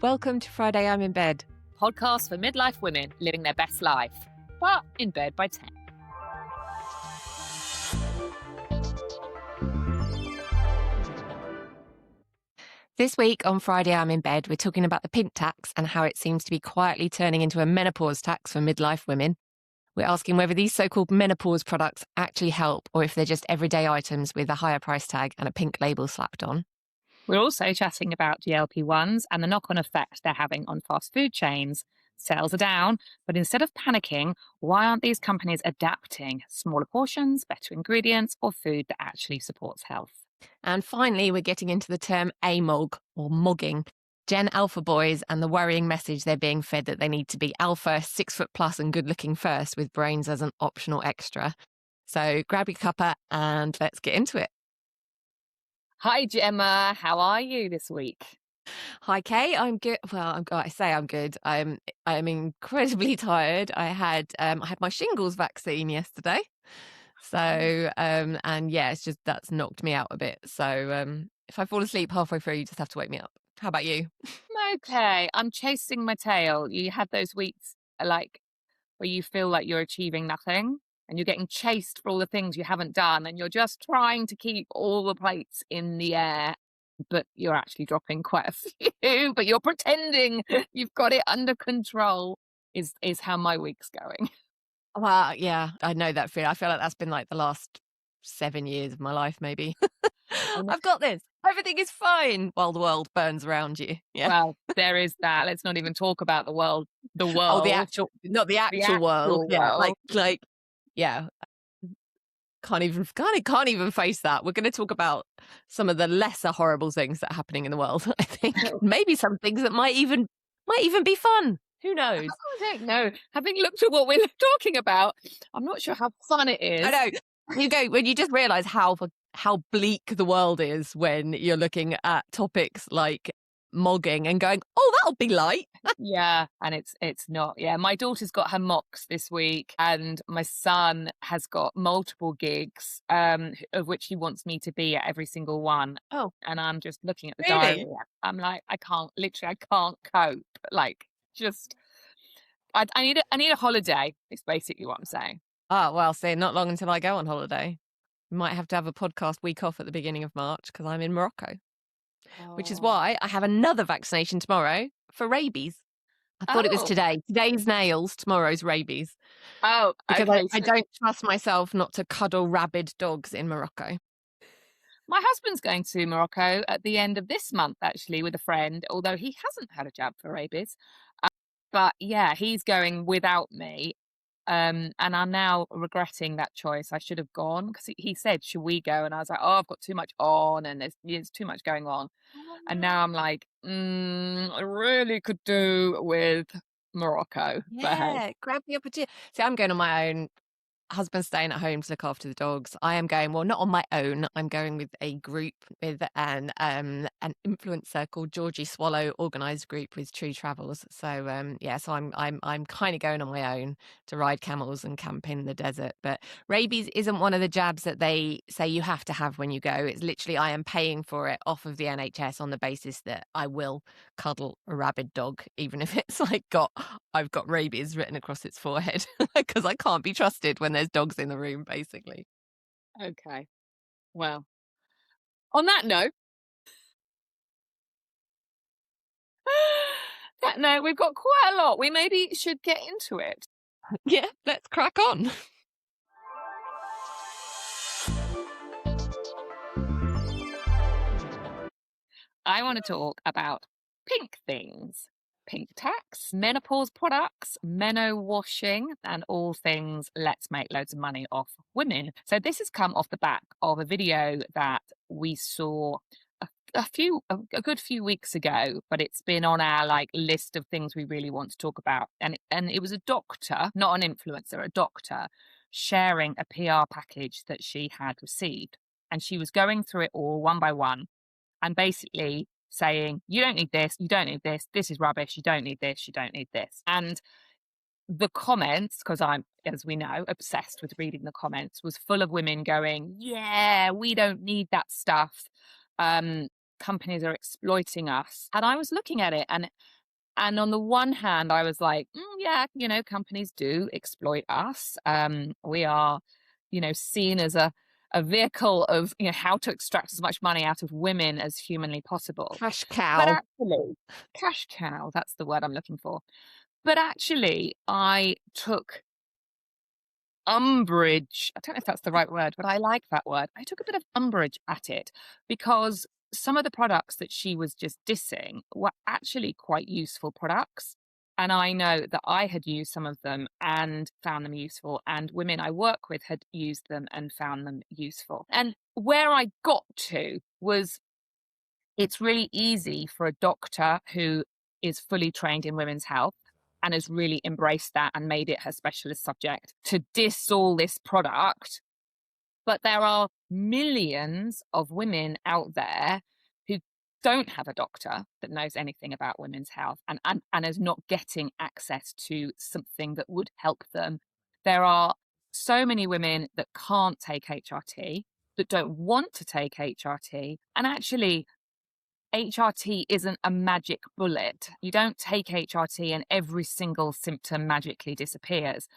Welcome to Friday I'm in Bed. Podcast for midlife women living their best life, but in bed by 10. This week on Friday I'm in Bed, we're talking about the pink tax and how it seems to be quietly turning into a menopause tax for midlife women. We're asking whether these so-called menopause products actually help or if they're just everyday items with a higher price tag and a pink label slapped on. We're also chatting about GLP-1s and the knock-on effect they're having on fast food chains. Sales are down, but instead of panicking, why aren't these companies adapting? Smaller portions, better ingredients, or food that actually supports health? And finally, we're getting into the term AMOG or mogging. Gen Alpha boys and the worrying message they're being fed that they need to be alpha, 6 foot plus and good looking first with brains as an optional extra. So grab your cuppa and let's get into it. Hi, Gemma. How are you this week? Hi, Kay. I'm good. Well, I say I'm good. I'm incredibly tired. I had my shingles vaccine yesterday. So and yeah, it's just that's knocked me out a bit. So if I fall asleep halfway through, you just have to wake me up. How about you? Okay, I'm chasing my tail. You had those weeks like where you feel like you're achieving nothing and you're getting chased for all the things you haven't done and you're just trying to keep all the plates in the air, but you're actually dropping quite a few, but you're pretending you've got it under control is how my week's going. Well, yeah, I know that feeling. I feel like that's been like the last 7 years of my life, maybe. I've got this. Everything is fine while the world burns around you. Yeah. Well, there is that. Let's not even talk about the world. The world. Oh, not the actual world. Yeah, like, yeah. Can't even face that. We're going to talk about some of the lesser horrible things that are happening in the world. I think maybe some things that might even be fun. Who knows? I don't know. Having looked at what we're talking about, I'm not sure how fun it is. I know. When you just realise how bleak the world is when you're looking at topics like mogging and going, oh, that'll be light. Yeah, and it's not. Yeah, my daughter's got her mocks this week, and my son has got multiple gigs, of which he wants me to be at every single one. Oh, and I'm just looking at the really? diary. I'm like, I can't cope. Like, just, I need a holiday. Is basically what I'm saying. Oh, well, see, not long until I go on holiday. We might have to have a podcast week off at the beginning of March because I'm in Morocco. Which is why I have another vaccination tomorrow for rabies. I thought it was today. Today's nails, tomorrow's rabies. Oh, because okay. I don't trust myself not to cuddle rabid dogs in Morocco. My husband's going to Morocco at the end of this month, actually, with a friend, although he hasn't had a jab for rabies. But yeah, he's going without me. And I'm now regretting that choice. I should have gone because he said, should we go? And I was like, oh, I've got too much on and there's too much going on. And now I'm like, I really could do with Morocco. Yeah, grab the opportunity. See, I'm going on my own. Husband's staying at home to look after the dogs. I am going, well, not on my own. I'm going with a group with an influencer called Georgie Swallow, organised group with True Travels. So so I'm kind of going on my own to ride camels and camp in the desert. But rabies isn't one of the jabs that they say you have to have when you go. It's literally I am paying for it off of the NHS on the basis that I will cuddle a rabid dog, even if it's like I've got rabies written across its forehead, because I can't be trusted when there's dogs in the room, basically. Okay. Well, on that note, we've got quite a lot. We maybe should get into it. Yeah, let's crack on. I want to talk about pink things. Pink tax, menopause products, meno washing, and all things let's make loads of money off women. So this has come off the back of a video that we saw a good few weeks ago, but it's been on our list of things we really want to talk about. And it was a doctor, not an influencer, a doctor sharing a PR package that she had received. And she was going through it all one by one and basically saying, you don't need this, this is rubbish, you don't need this, you don't need this. And the comments, because I'm, as we know, obsessed with reading the comments, was full of women going, yeah, we don't need that stuff. companies are exploiting us. And I was looking at it, and on the one hand, I was like, yeah, companies do exploit us. We are, seen as a vehicle of, how to extract as much money out of women as humanly possible. Cash But cow. actually, cash cow, that's the word I'm looking for. But actually, I took umbrage. I don't know if that's the right word, but I like that word. I took a bit of umbrage at it because some of the products that she was just dissing were actually quite useful products. And I know that I had used some of them and found them useful, and women I work with had used them and found them useful. And where I got to was it's really easy for a doctor who is fully trained in women's health and has really embraced that and made it her specialist subject to diss all this product. But there are millions of women out there who don't have a doctor that knows anything about women's health and is not getting access to something that would help them. There are so many women that can't take HRT, that don't want to take HRT, and actually HRT isn't a magic bullet. You don't take HRT and every single symptom magically disappears.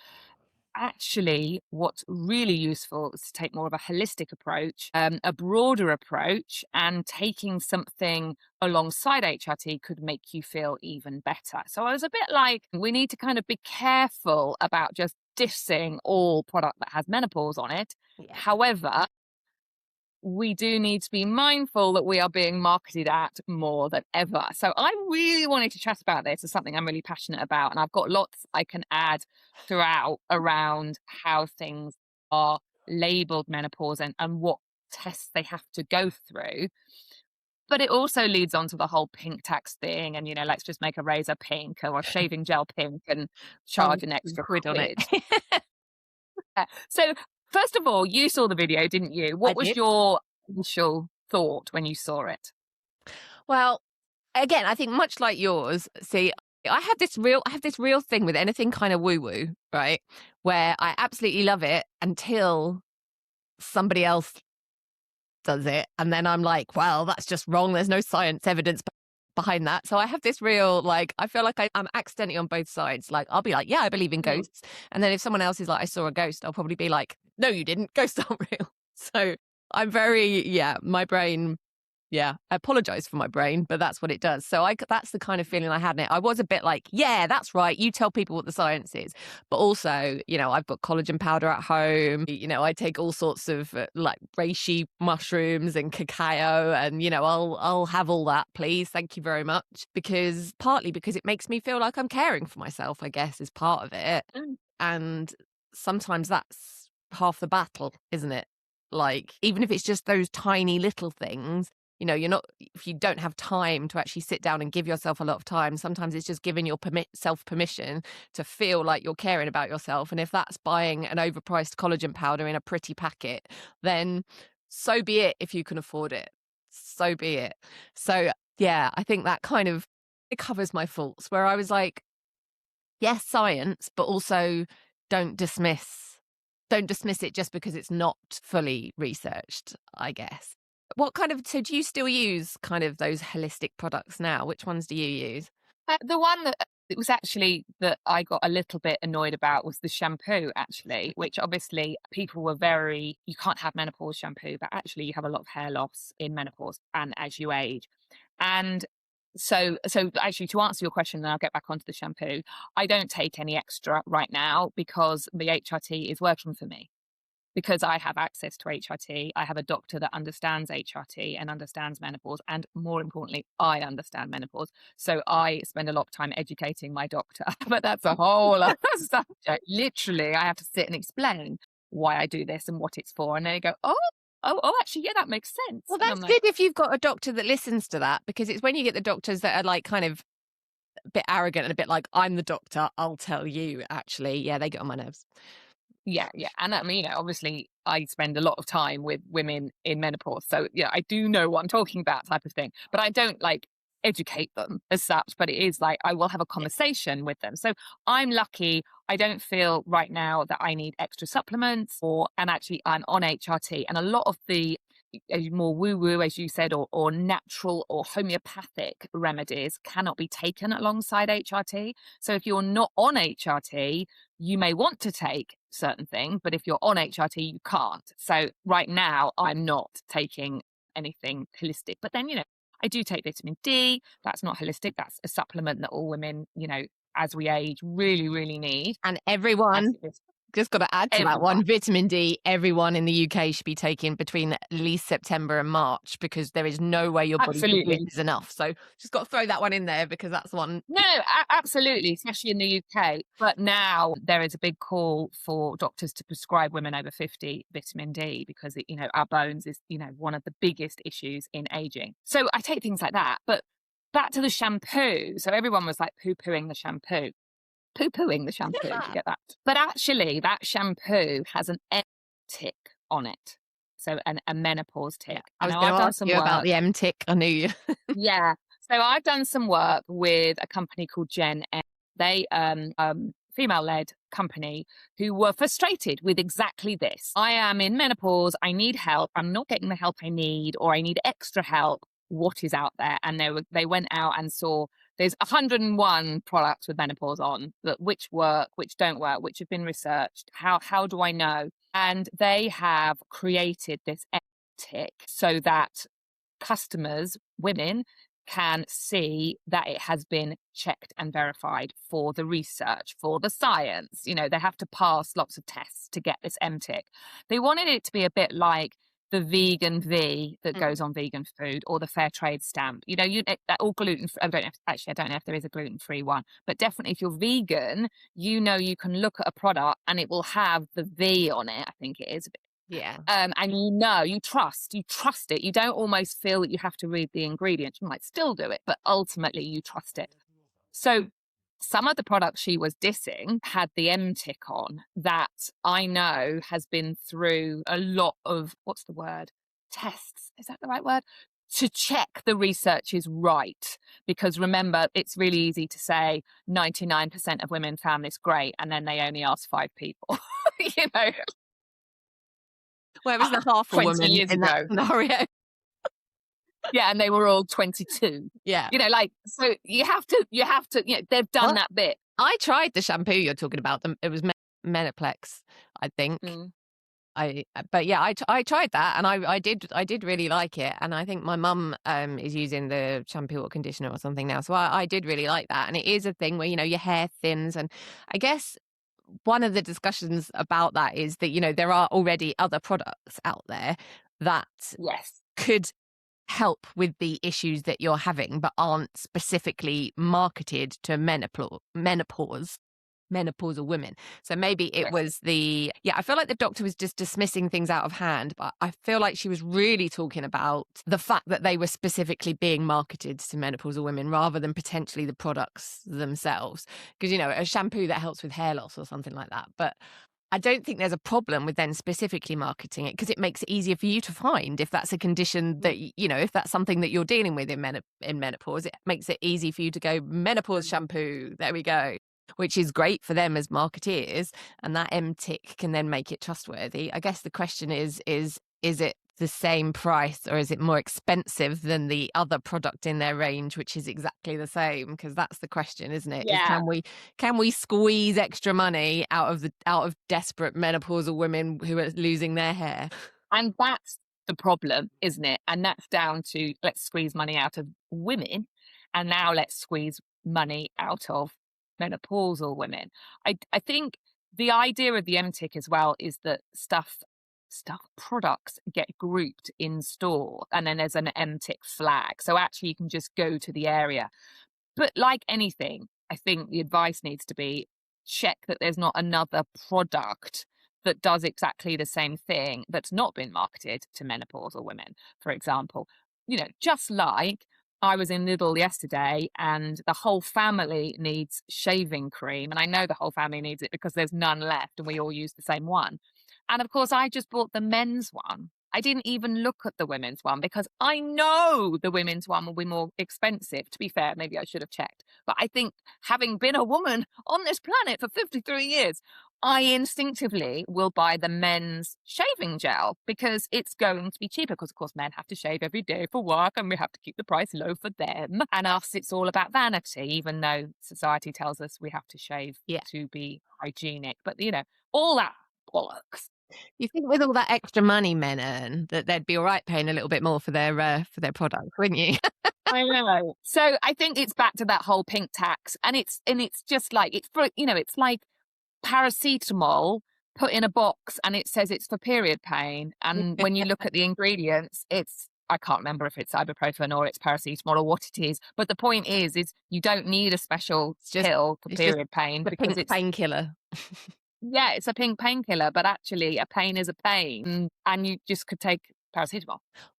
Actually, what's really useful is to take more of a holistic approach, a broader approach, and taking something alongside HRT could make you feel even better. So I was a bit like, we need to kind of be careful about just dissing all product that has menopause on it. Yeah. However, we do need to be mindful that we are being marketed at more than ever. So I really wanted to chat about this as something I'm really passionate about. And I've got lots I can add throughout around how things are labeled menopause and what tests they have to go through. But it also leads on to the whole pink tax thing. And, let's just make a razor pink or a shaving gel pink and charge an extra Quid on it. quid. So, first of all, you saw the video, didn't you? I What was did. your initial thought when you saw it? Well, again, I think much like yours, see, I have this real thing with anything kind of woo-woo, right? Where I absolutely love it until somebody else does it. And then I'm like, well, that's just wrong. There's no science evidence behind that. So I have this real, like, I feel like I'm accidentally on both sides. Like, I'll be like, yeah, I believe in ghosts. And then if someone else is like, I saw a ghost, I'll probably be like, no, you didn't. Ghosts aren't real. So I'm very, my brain, I apologize for my brain, but that's what it does. So that's the kind of feeling I had in it. I was a bit like, yeah, that's right. You tell people what the science is. But also, I've got collagen powder at home. I take all sorts of like reishi mushrooms and cacao, and, I'll have all that, please. Thank you very much. Partly because it makes me feel like I'm caring for myself, I guess, is part of it. And sometimes that's half the battle, isn't it? Like, even if it's just those tiny little things, you're not, if you don't have time to actually sit down and give yourself a lot of time, sometimes it's just giving yourself permission to feel like you're caring about yourself. And if that's buying an overpriced collagen powder in a pretty packet, then so be it. If you can afford it, so be it. So yeah, I think that kind of, it covers my faults where I was like, yes, science, but also don't dismiss it just because it's not fully researched, I guess. So do you still use kind of those holistic products now? Which ones do you use? The one that it was actually that I got a little bit annoyed about was the shampoo, actually, which obviously people were you can't have menopause shampoo, but actually you have a lot of hair loss in menopause and as you age. And so actually, to answer your question, then I'll get back onto the shampoo. I don't take any extra right now because the HRT is working for me. Because I have access to HRT, I have a doctor that understands HRT and understands menopause. And more importantly, I understand menopause. So I spend a lot of time educating my doctor, but that's a whole other subject. Literally, I have to sit and explain why I do this and what it's for. And they go, oh, actually, yeah, that makes sense. Well, And that's I'm good like, if you've got a doctor that listens to that, because it's when you get the doctors that are like kind of a bit arrogant and a bit like, I'm the doctor, I'll tell you, actually. Yeah, they get on my nerves. yeah. And I mean, obviously, I spend a lot of time with women in menopause. So, yeah, I do know what I'm talking about, type of thing. But I don't like educate them as such. But it is like I will have a conversation with them. So I'm lucky. I don't feel right now that I need extra supplements and actually I'm on HRT. And a lot of the more woo-woo, as you said, or natural or homeopathic remedies cannot be taken alongside HRT. So if you're not on HRT, you may want to take certain things, but if you're on HRT, you can't. So right now, I'm not taking anything holistic. But then, I do take vitamin D. That's not holistic. That's a supplement that all women, as we age, really, really need. And everyone, just got to add to that one, vitamin D, everyone in the UK should be taking between at least September and March, because there is no way your body produces enough. So just got to throw that one in there, because that's one. No, absolutely, especially in the UK. But now there is a big call for doctors to prescribe women over 50 vitamin D, because our bones is one of the biggest issues in aging. So I take things like that. But back to the shampoo. So everyone was like poo-pooing the shampoo. Poo-pooing the shampoo, did you get that? But actually, that shampoo has an M tick on it. So a menopause tick. Yeah, I was going to ask you about the M tick. I knew you. Yeah. So I've done some work with a company called Gen M. They female-led company who were frustrated with exactly this. I am in menopause. I need help. I'm not getting the help I need, or I need extra help. What is out there? And they went out and saw there's 101 products with menopause on, that which work, which don't work, which have been researched. How do I know? And they have created this tick so that customers, women, can see that it has been checked and verified for the research, for the science. They have to pass lots of tests to get this M-tick. They wanted it to be a bit like the vegan V that goes on vegan food, or the fair trade stamp. Or gluten. I don't know if there is a gluten-free one, but definitely if you're vegan, you can look at a product and it will have the V on it. I think it is. Yeah. And you trust it. You don't almost feel that you have to read the ingredients. You might still do it, but ultimately you trust it. So some of the products she was dissing had the M tick on, that I know has been through a lot of, what's the word? Tests. Is that the right word? To check the research is right. Because remember, it's really easy to say 99% of women found this great, and then they only asked 5 people. Well, it was the half a woman in that scenario. Yeah, and they were all 22. Yeah. So you have to, they've done that bit. I tried the shampoo you're talking about. It was Menoplex, I think. I tried that, and I did really like it. And I think my mum is using the shampoo or conditioner or something now. So I did really like that. And it is a thing where, your hair thins. And I guess one of the discussions about that is that, there are already other products out there that could help with the issues that you're having, but aren't specifically marketed to menopausal women. So maybe it was I feel like the doctor was just dismissing things out of hand, but I feel like she was really talking about the fact that they were specifically being marketed to menopausal women rather than potentially the products themselves. Because, a shampoo that helps with hair loss or something like that. But I don't think there's a problem with then specifically marketing it, because it makes it easier for you to find if that's a condition that, if that's something that you're dealing with in menopause. It makes it easy for you to go menopause shampoo. There we go. Which is great for them as marketeers, and that M-tick can then make it trustworthy. I guess the question is it the same price, or is it more expensive than the other product in their range, which is exactly the same? Because that's the question, isn't it? Yeah. Can we squeeze extra money out of desperate menopausal women who are losing their hair? And that's the problem, isn't it? And that's down to, let's squeeze money out of women, and now let's squeeze money out of menopausal women. I think the idea of the M-tick as well is that products get grouped in store, and then there's an M-tick flag. So actually you can just go to the area. But like anything, I think the advice needs to be check that there's not another product that does exactly the same thing that's not been marketed to menopausal women, for example. Just like I was in Lidl yesterday, and the whole family needs shaving cream. And I know the whole family needs it because there's none left and we all use the same one. And of course, I just bought the men's one. I didn't even look at the women's one because I know the women's one will be more expensive. To be fair, maybe I should have checked. But I think, having been a woman on this planet for 53 years, I instinctively will buy the men's shaving gel because it's going to be cheaper. Because, of course, men have to shave every day for work and we have to keep the price low for them. And us, it's all about vanity, even though society tells us we have to shave to be hygienic. But, all that bollocks. You think with all that extra money men earn that they'd be all right paying a little bit more for their product, wouldn't you? I know. So I think it's back to that whole pink tax, and it's just like it's like paracetamol put in a box and it says it's for period pain, and when you look at the ingredients, I can't remember if it's ibuprofen or it's paracetamol or what it is, but the point is you don't need a special pill for period pain because it's painkiller. Yeah, it's a pink painkiller, but actually a pain is a pain, and you just could take paracetamol.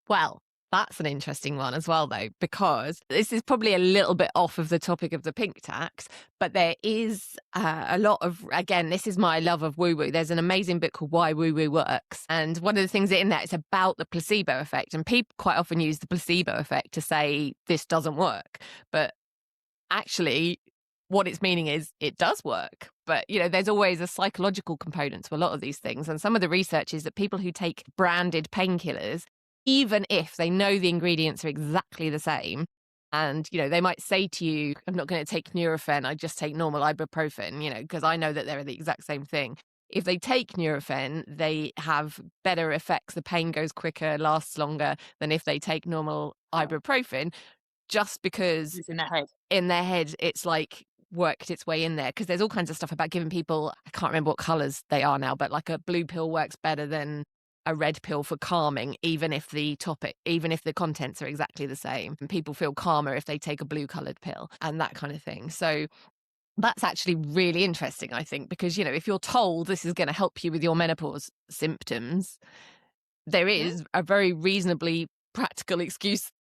Well, that's an interesting one as well, though, because this is probably a little bit off of the topic of the pink tax, but there is a lot of, again, this is my love of woo-woo. There's an amazing book called Why Woo-Woo Works. And one of the things in there is about the placebo effect. And people quite often use the placebo effect to say this doesn't work. But actually, what it's meaning is it does work. But, there's always a psychological component to a lot of these things. And some of the research is that people who take branded painkillers, even if they know the ingredients are exactly the same, and, they might say to you, I'm not going to take Nurofen, I just take normal ibuprofen, because I know that they're the exact same thing. If they take Nurofen, they have better effects. The pain goes quicker, lasts longer than if they take normal ibuprofen, just because it's in their head, it's like worked its way in there. Because there's all kinds of stuff about giving people, I can't remember what colours they are now, but like a blue pill works better than a red pill for calming, even if the contents are exactly the same. And people feel calmer if they take a blue coloured pill and that kind of thing. So that's actually really interesting, I think, because, if you're told this is going to help you with your menopause symptoms, there is a very reasonably practical excuse.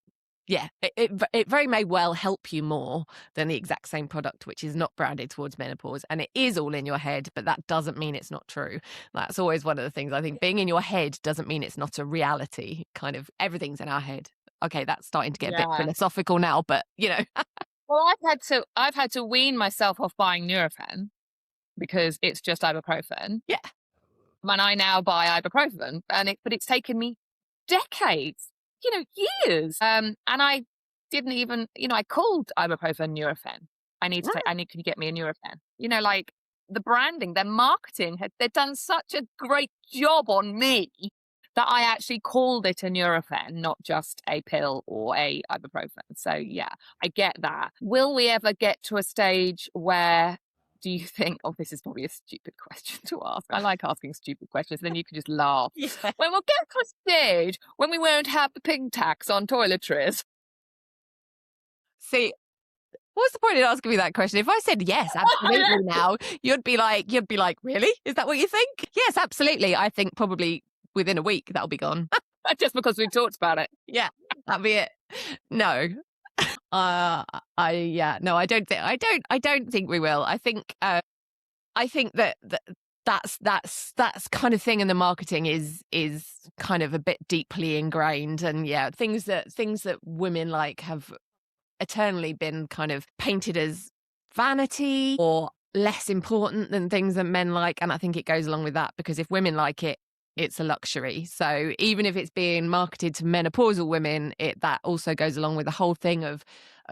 Yeah, it very may well help you more than the exact same product, which is not branded towards menopause. And it is all in your head, but that doesn't mean it's not true. That's always one of the things. I think being in your head doesn't mean it's not a reality. Kind of everything's in our head. Okay, that's starting to get a bit philosophical now, but, Well, I've had to wean myself off buying Nurofen because it's just ibuprofen. Yeah. And I now buy ibuprofen, but it's taken me decades, years. And I didn't even, I called ibuprofen Nurofen. Can you get me a Nurofen? Like the branding, their marketing, they've done such a great job on me that I actually called it a Nurofen, not just a pill or a ibuprofen. So yeah, I get that. Will we ever get to a stage where, do you think, this is probably a stupid question to ask. I like asking stupid questions, then you can just laugh. Yeah. When we'll get to a stage when we won't have the pink tax on toiletries. See, what's the point in asking me that question? If I said yes, absolutely now, you'd be like, really? Is that what you think? Yes, absolutely. I think probably within a week that'll be gone. Just because we've talked about it. Yeah, that'll be it. No. I don't think we will. I think that's kind of thing in the marketing is kind of a bit deeply ingrained, and things that women like have eternally been kind of painted as vanity or less important than things that men like. And I think it goes along with that, because if women like it, it's a luxury. So even if it's being marketed to menopausal women, that also goes along with the whole thing of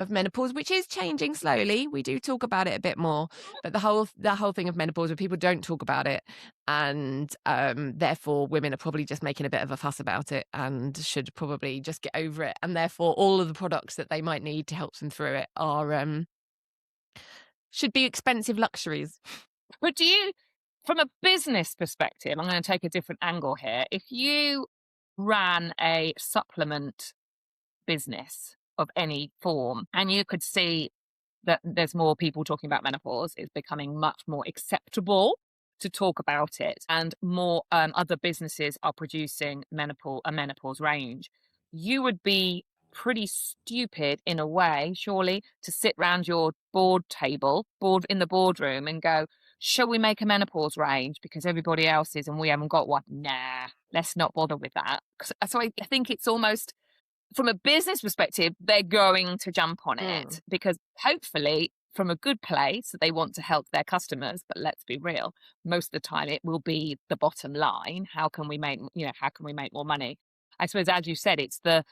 menopause, which is changing slowly. We do talk about it a bit more, but the whole thing of menopause, where people don't talk about it, and therefore women are probably just making a bit of a fuss about it and should probably just get over it. And therefore all of the products that they might need to help them through it are should be expensive luxuries. But from a business perspective, I'm going to take a different angle here. If you ran a supplement business of any form and you could see that there's more people talking about menopause, it's becoming much more acceptable to talk about it, and more other businesses are producing a menopause range, you would be pretty stupid in a way, surely, to sit round your board in the boardroom and go, shall we make a menopause range because everybody else is and we haven't got one? Nah, let's not bother with that. So I think it's almost, from a business perspective, they're going to jump on it because hopefully from a good place, that they want to help their customers, but let's be real, most of the time it will be the bottom line. How can we make, how can we make more money? I suppose, as you said, it's the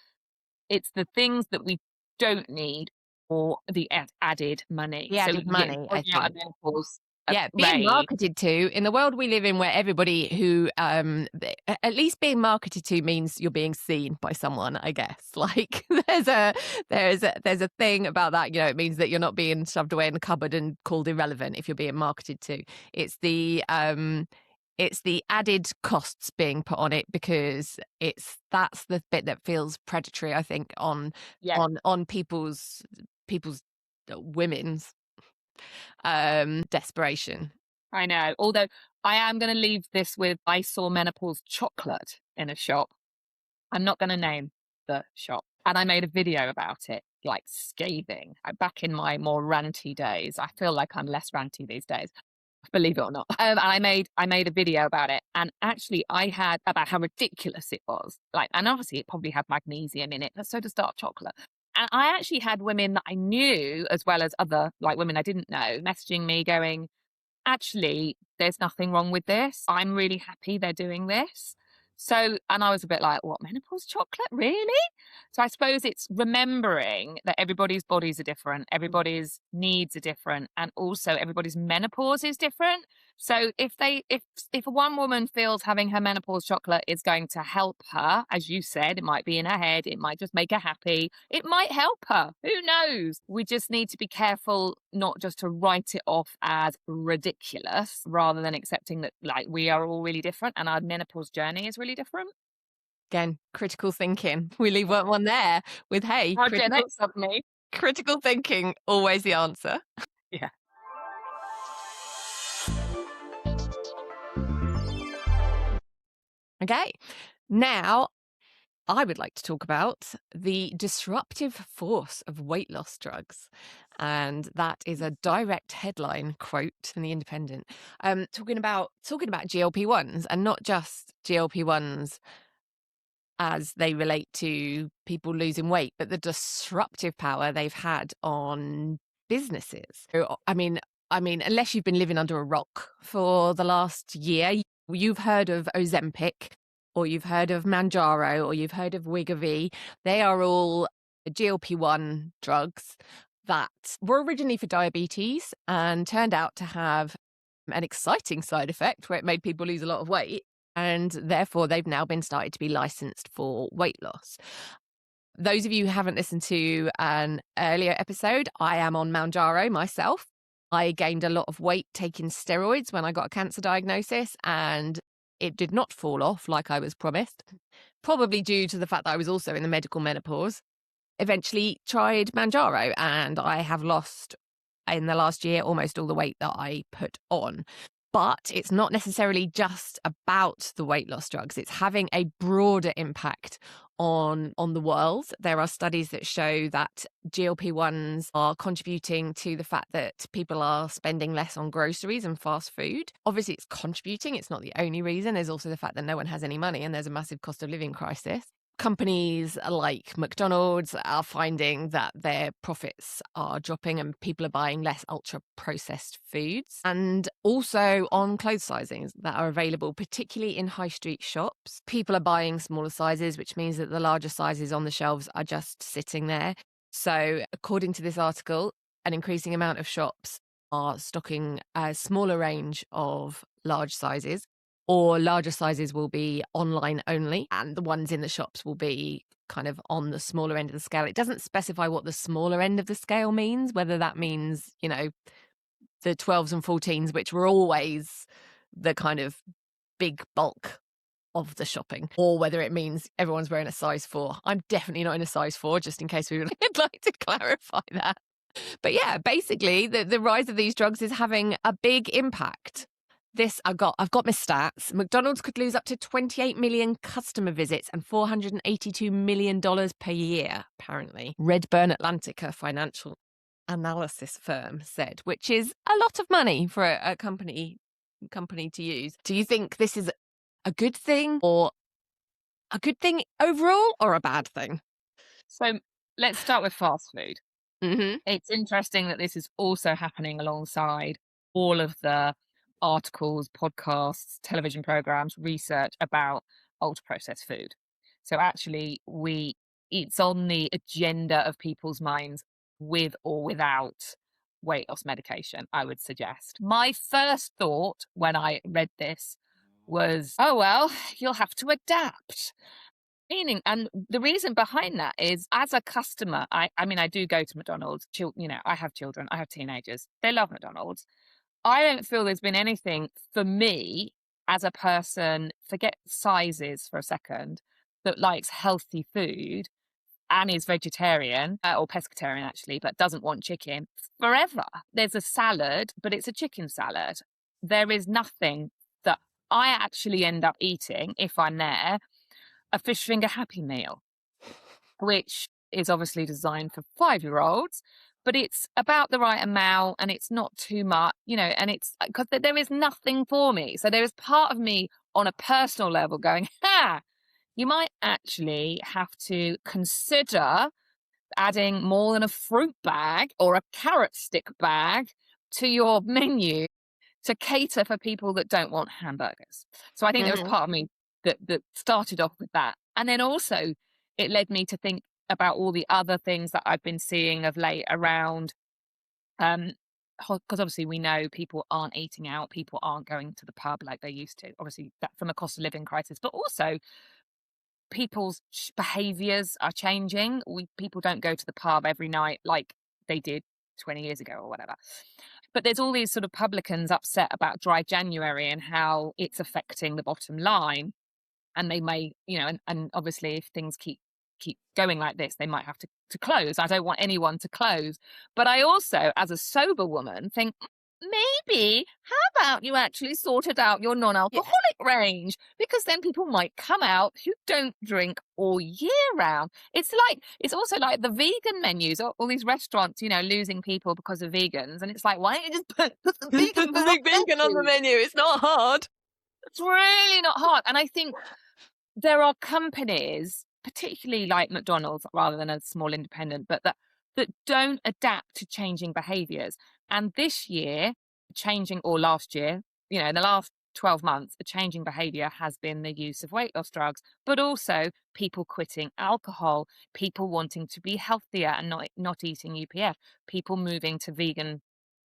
things that we don't need, or the added money. The So added yeah, money, I pointing out a think. menopause Yeah, being rave. marketed to in the world we live in, where everybody who at least being marketed to means you're being seen by someone, I guess. Like there's a thing about that, it means that you're not being shoved away in the cupboard and called irrelevant if you're being marketed to. It's the added costs being put on it, because that's the bit that feels predatory, I think, on Yeah, people's women's desperation. I know. Although I am going to leave this with, I saw menopause chocolate in a shop. I'm not going to name the shop. And I made a video about it, like scathing. Back in my more ranty days, I feel like I'm less ranty these days, believe it or not. And I made a video about it, and actually I had about how ridiculous it was. Like, and obviously it probably had magnesium in it, but so does dark chocolate. And I actually had women that I knew, as well as other like women I didn't know, messaging me going, actually, there's nothing wrong with this. I'm really happy they're doing this. So, and I was a bit like, what, menopause chocolate? Really? So I suppose it's remembering that everybody's bodies are different, everybody's needs are different, and also everybody's menopause is different. So if one woman feels having her menopause chocolate is going to help her, as you said, it might be in her head, it might just make her happy, it might help her. Who knows? We just need to be careful not just to write it off as ridiculous, rather than accepting that, like, we are all really different and our menopause journey is really different. Again, critical thinking. We leave one there with, hey, How Gen X of me. critical thinking, always the answer. Yeah. Okay, now I would like to talk about the disruptive force of weight loss drugs. And that is a direct headline quote in The Independent, talking about GLP-1s, and not just GLP-1s as they relate to people losing weight, but the disruptive power they've had on businesses. So, unless you've been living under a rock for the last year, you've heard of Ozempic, or you've heard of Manjaro, or you've heard of Wegovy. They are all GLP-1 drugs that were originally for diabetes and turned out to have an exciting side effect where it made people lose a lot of weight. And therefore, they've now been started to be licensed for weight loss. Those of you who haven't listened to an earlier episode, I am on Manjaro myself. I gained a lot of weight taking steroids when I got a cancer diagnosis, and it did not fall off like I was promised, probably due to the fact that I was also in the medical menopause. Eventually tried Manjaro, and I have lost, in the last year, almost all the weight that I put on. But it's not necessarily just about the weight loss drugs. It's having a broader impact on the world. There are studies that show that GLP-1s are contributing to the fact that people are spending less on groceries and fast food. Obviously, it's contributing. It's not the only reason. There's also the fact that no one has any money and there's a massive cost of living crisis. Companies like McDonald's are finding that their profits are dropping and people are buying less ultra processed foods, and also on clothes sizings that are available, particularly in high street shops. People are buying smaller sizes, which means that the larger sizes on the shelves are just sitting there. So according to this article, an increasing amount of shops are stocking a smaller range of large sizes, or larger sizes will be online only, and the ones in the shops will be kind of on the smaller end of the scale. It doesn't specify what the smaller end of the scale means, whether that means, the 12s and 14s, which were always the kind of big bulk of the shopping, or whether it means everyone's wearing a size 4. I'm definitely not in a size 4, just in case we would like to clarify that. But yeah, basically the rise of these drugs is having a big impact. I've got my stats. McDonald's could lose up to 28 million customer visits and $482 million per year, apparently. Redburn Atlantic, a financial analysis firm, said, which is a lot of money for a company to use. Do you think this is a good thing, or a good thing overall, or a bad thing? So let's start with fast food. Mhm. It's interesting that this is also happening alongside all of the articles, podcasts, television programs, research about ultra processed food. So actually, we it's on the agenda of people's minds with or without weight loss medication, I would suggest. My first thought when I read this was, oh, well, you'll have to adapt. Meaning, and the reason behind that is, as a customer, I mean, I do go to McDonald's. I have children, I have teenagers. They love McDonald's. I don't feel there's been anything for me as a person, forget sizes for a second, that likes healthy food and is vegetarian or pescatarian actually, but doesn't want chicken forever. There's a salad, but it's a chicken salad. There is nothing that I actually end up eating if I'm there, a fish finger happy meal, which is obviously designed for 5-year-olds, but it's about the right amount and it's not too much, and it's because there is nothing for me. So there is part of me on a personal level going, you might actually have to consider adding more than a fruit bag or a carrot stick bag to your menu to cater for people that don't want hamburgers. So I think there was Mhm. part of me that started off with that. And then also it led me to think about all the other things that I've been seeing of late around because obviously we know people aren't eating out, people aren't going to the pub like they used to. Obviously that from a cost of living crisis, but also people's behaviors are changing. People don't go to the pub every night like they did 20 years ago or whatever. But there's all these sort of publicans upset about dry January and how it's affecting the bottom line. And they may, and obviously if things keep going like this, they might have to close. I don't want anyone to close. But I also, as a sober woman, think maybe how about you actually sorted out your Yeah. non-alcoholic range? Because then people might come out who don't drink all year round. It's also like the vegan menus, all these restaurants, losing people because of vegans. And it's like, why don't you just put the Put vegan the big vegan on the menu? menu. It's not hard. It's really not hard. And I think there are companies, particularly like McDonald's, rather than a small independent, but that don't adapt to changing behaviors. And this year, or last year, in the last 12 months, a changing behavior has been the use of weight loss drugs, but also people quitting alcohol, people wanting to be healthier and not eating UPF, people moving to vegan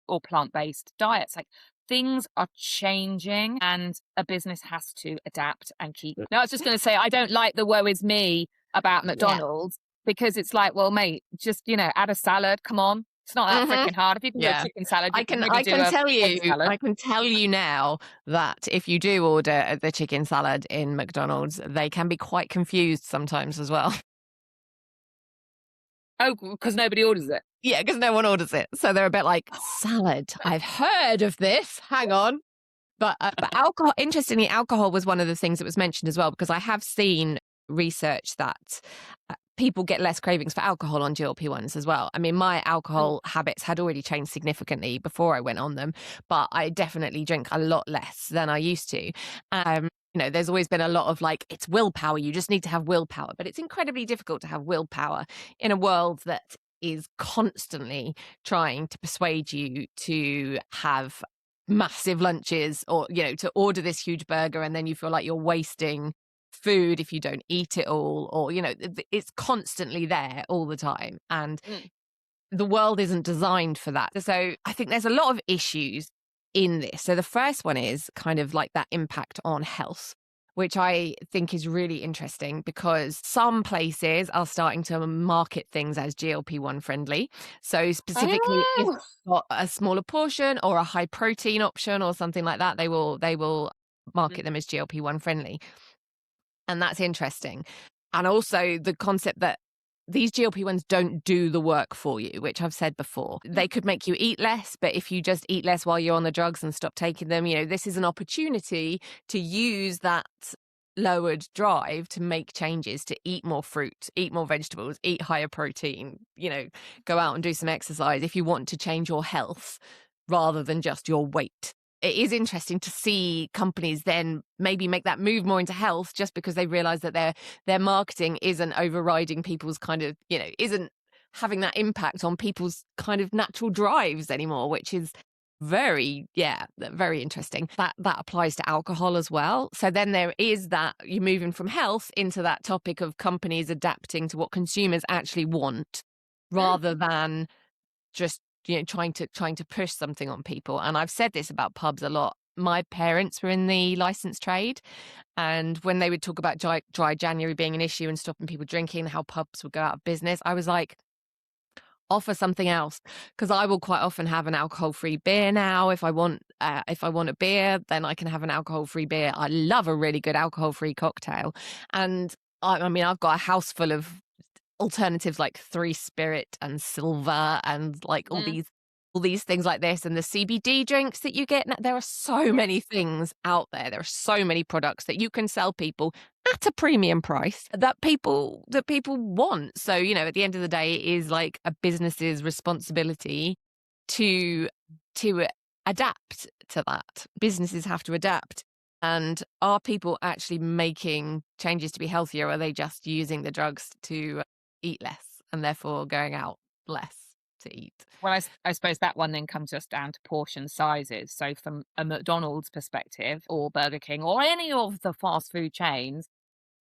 or plant-based diets. Like, things are changing and a business has to adapt and keep. Now, I was just going to say, I don't like the woe is me about Yeah. McDonald's because it's like, well, mate, just, add a salad. Come on. It's not that Mhm. freaking hard. If you can do a Yeah. chicken salad, you I can can maybe I do can a tell egg you salad. I can tell you now that if you do order the chicken salad in McDonald's, they can be quite confused sometimes as well. Oh, because nobody orders it. Yeah, because no one orders it. So they're a bit like, "Salad? I've heard of this. Hang on." But alcohol, interestingly, alcohol was one of the things that was mentioned as well, because I have seen research that people get less cravings for alcohol on GLP-1s as well. I mean, my Mm. alcohol habits had already changed significantly before I went on them, but I definitely drink a lot less than I used to. There's always been a lot of like, it's willpower. You just need to have willpower, but it's incredibly difficult to have willpower in a world that is constantly trying to persuade you to have massive lunches, or to order this huge burger and then you feel like you're wasting food if you don't eat it all, or it's constantly there all the time, and Mm. the world isn't designed for that. So I think there's a lot of issues in this. So the first one is kind of like that impact on health, which I think is really interesting because some places are starting to market things as GLP-1 friendly. So specifically, if Oh. you've got a smaller portion or a high protein option or something like that, they will market them as GLP-1 friendly. And that's interesting. And also the concept that these GLP-1s don't do the work for you, which I've said before. They could make you eat less, but if you just eat less while you're on the drugs and stop taking them, this is an opportunity to use that lowered drive to make changes, to eat more fruit, eat more vegetables, eat higher protein, go out and do some exercise if you want to change your health rather than just your weight. It is interesting to see companies then maybe make that move more into health, just because they realize that their marketing isn't overriding people's kind of, isn't having that impact on people's kind of natural drives anymore, which is very interesting. That applies to alcohol as well. So then there is that, you're moving from health into that topic of companies adapting to what consumers actually want, rather than just, trying to push something on people. And I've said this about pubs a lot. My parents were in the licensed trade, and when they would talk about dry January being an issue and stopping people drinking, how pubs would go out of business, I was like, offer something else, because I will quite often have an alcohol-free beer now. If I want a beer, then I can have an alcohol-free beer. I love a really good alcohol-free cocktail, and I mean, I've got a house full of alternatives like Three Spirit and Silver and like all these things like this, and the CBD drinks that you get. There are so many things out there. There are so many products that you can sell people at a premium price that people want. So, at the end of the day, it is like a business's responsibility to adapt to that. Businesses have to adapt. And are people actually making changes to be healthier, or are they just using the drugs to eat less and therefore going out less to eat? Well, I suppose that one then comes just down to portion sizes. So from a McDonald's perspective, or Burger King, or any of the fast food chains,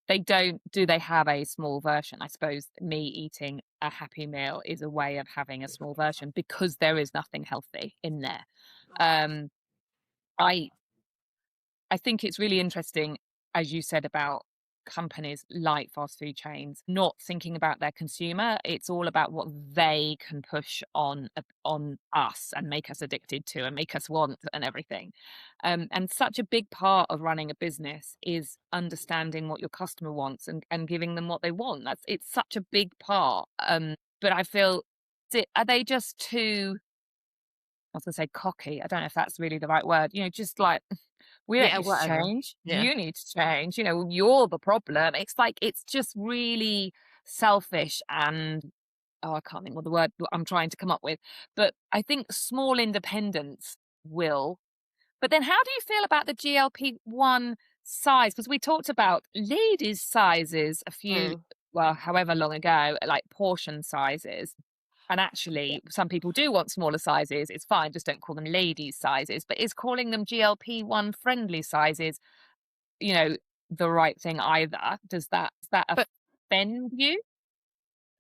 do they have a small version? I suppose me eating a Happy Meal is a way of having a small version, because there is nothing healthy in there. I I think it's really interesting, as you said, about companies like fast food chains not thinking about their consumer. It's all about what they can push on us and make us addicted to and make us want and everything. And such a big part of running a business is understanding what your customer wants, and giving them what they want. It's such a big part. But I feel, are they just too, I was going to say cocky. I don't know if that's really the right word. Just like, we don't Yeah, need to whatever. change. Yeah. You need to change. You're the problem. It's like, it's just really selfish and, oh, I can't think what the word I'm trying to come up with. But I think small independents will. But then how do you feel about the GLP-1 size? Because we talked about ladies' sizes well, however long ago, like portion sizes. And actually, some people do want smaller sizes. It's fine, just don't call them ladies' sizes. But is calling them GLP-1 friendly sizes, the right thing either? Does that But offend you?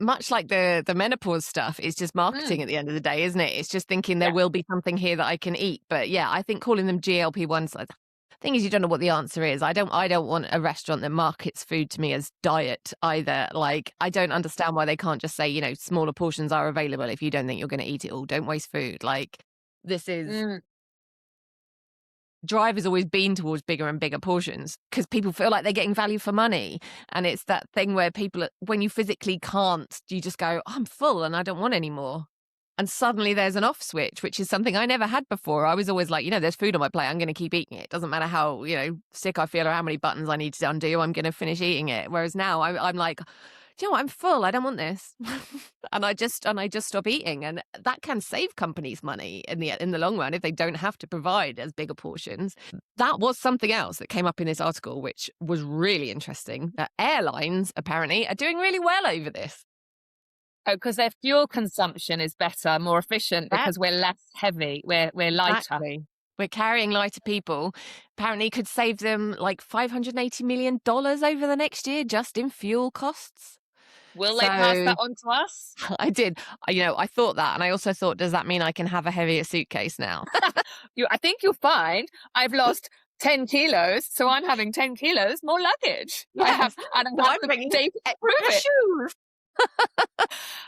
much like the menopause stuff, it's just marketing Mm, at the end of the day, isn't it? It's just thinking there yeah. will be something here that I can eat. But yeah, I think calling them GLP-1s, the thing is, you don't know what the answer is. I don't want a restaurant that markets food to me as diet either. Like, I don't understand why they can't just say, smaller portions are available if you don't think you're going to eat it all. Don't waste food. Like, this is Mm. drive has always been towards bigger and bigger portions, because people feel like they're getting value for money. And it's that thing where people, when you physically can't, you just go, I'm full and I don't want any more. And suddenly there's an off switch, which is something I never had before. I was always like, there's food on my plate, I'm going to keep eating it. Doesn't matter how, sick I feel or how many buttons I need to undo, I'm going to finish eating it. Whereas now I'm like, do you know what? I'm full. I don't want this. and I just stop eating. And that can save companies money in the long run if they don't have to provide as bigger portions. That was something else that came up in this article, which was really interesting. That airlines apparently are doing really well over this. Oh, because their fuel consumption is better, more efficient, That because we're less heavy, we're lighter. Exactly. We're carrying lighter people. Apparently could save them like $580 million over the next year just in fuel costs. Will they pass So that on to us? I did. I thought that. And I also thought, does that mean I can have a heavier suitcase now? I think you'll find I've lost 10 kilos, so I'm having 10 kilos more luggage. I have, Yes. and I So have I'm the bringing data to prove extra it. shoes.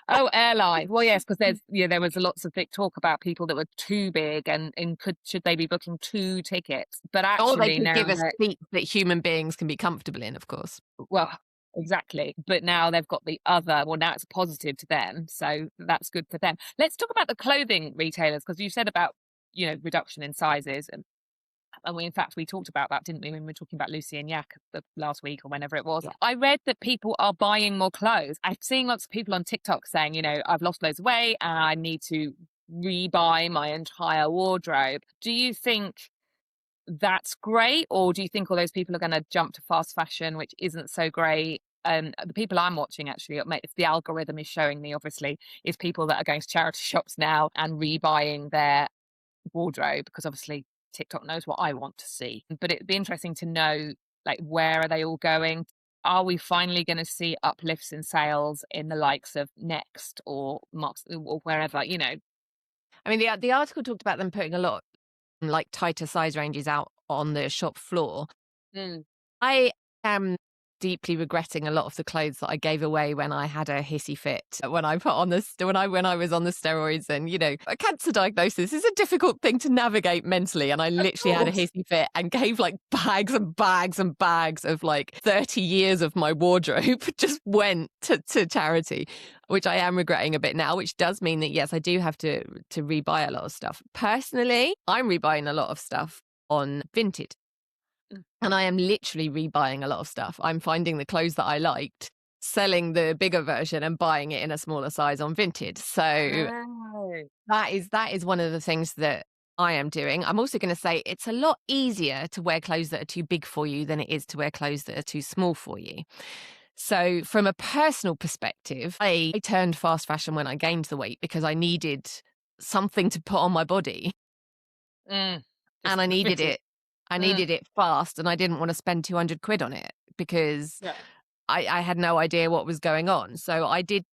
Oh, airline. Well, yes, because there was lots of big talk about people that were too big, and should they be booking 2 tickets? But Or they actually could now, give us seats that human beings can be comfortable in, of course. well, exactly. But now they've got the other. Well, now it's a positive to them, so that's good for them. Let's talk about the clothing retailers, because you said about reduction in sizes, and in fact, we talked about that, didn't we, when we were talking about Lucy and Yak last week or whenever it was. Yeah. I read that people are buying more clothes. I'm seeing lots of people on TikTok saying, I've lost loads of weight and I need to rebuy my entire wardrobe. Do you think that's great, or do you think all those people are going to jump to fast fashion, which isn't so great? the people I'm watching actually, if the algorithm is showing me, obviously, is people that are going to charity shops now and rebuying their wardrobe, because obviously TikTok knows what I want to see. But it'd be interesting to know, like, where are they all going? Are we finally going to see uplifts in sales in the likes of Next or Marks or wherever, you know? I mean, the article talked about them putting a lot like tighter size ranges out on the shop floor. Mm. I am deeply regretting a lot of the clothes that I gave away when I had a hissy fit, when I put on when I was on the steroids. And a cancer diagnosis is a difficult thing to navigate mentally, and I Of literally had a course. hissy fit and gave like bags and bags and bags of like 30 years of my wardrobe just went to charity, which I am regretting a bit now, which does mean that yes, I do have to rebuy a lot of stuff. Personally, I'm rebuying a lot of stuff on Vinted. Mm. And I am literally rebuying a lot of stuff. I'm finding the clothes that I liked, selling the bigger version and buying it in a smaller size on Vinted. So Oh. that is one of the things that I am doing. I'm also going to say it's a lot easier to wear clothes that are too big for you than it is to wear clothes that are too small for you. So from a personal perspective, I turned fast fashion when I gained the weight because I needed something to put on my body. Just And I needed fitted. it. I needed it fast, and I didn't want to spend 200 quid on it because Yeah. I had no idea what was going on. So I did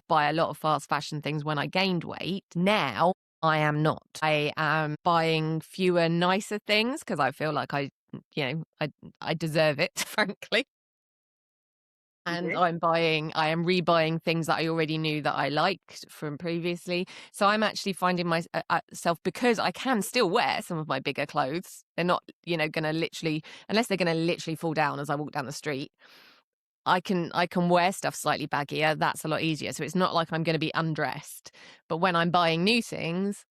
buy a lot of fast fashion things when I gained weight. Now I am not. I am buying fewer, nicer things because I feel like I deserve it, frankly. You And do? I am rebuying things that I already knew that I liked from previously. So I'm actually finding myself, because I can still wear some of my bigger clothes. They're not, going to literally, unless they're going to literally fall down as I walk down the street. I can wear stuff slightly baggier. That's a lot easier. So it's not like I'm going to be undressed. But when I'm buying new things,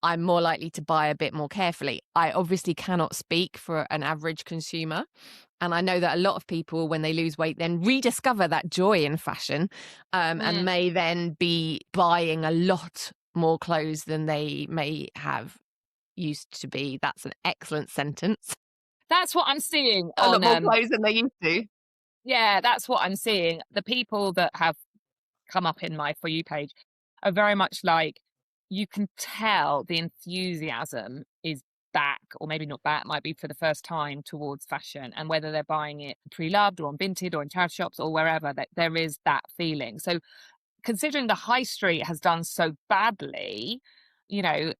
I'm more likely to buy a bit more carefully. I obviously cannot speak for an average consumer. And I know that a lot of people, when they lose weight, then rediscover that joy in fashion, and may then be buying a lot more clothes than they may have used to be. That's an excellent sentence. That's what I'm seeing A lot on, more clothes than they used to. yeah, that's what I'm seeing. The people that have come up in my For You page are very much like, you can tell the enthusiasm is back, or maybe not back, might be for the first time, towards fashion, and whether they're buying it pre-loved or on Vinted or in charity shops or wherever, that there is that feeling. So considering the high street has done so badly, you know,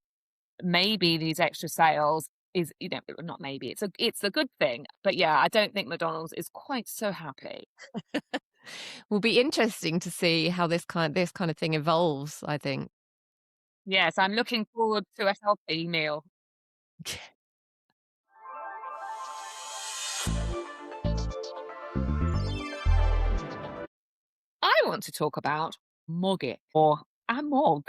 maybe these extra sales is, not maybe, it's a good thing. But yeah, I don't think McDonald's is quite so happy. Will be interesting to see how this kind of thing evolves, I think. Yes, I'm looking forward to a healthy meal. I want to talk about mogging, or AMOG.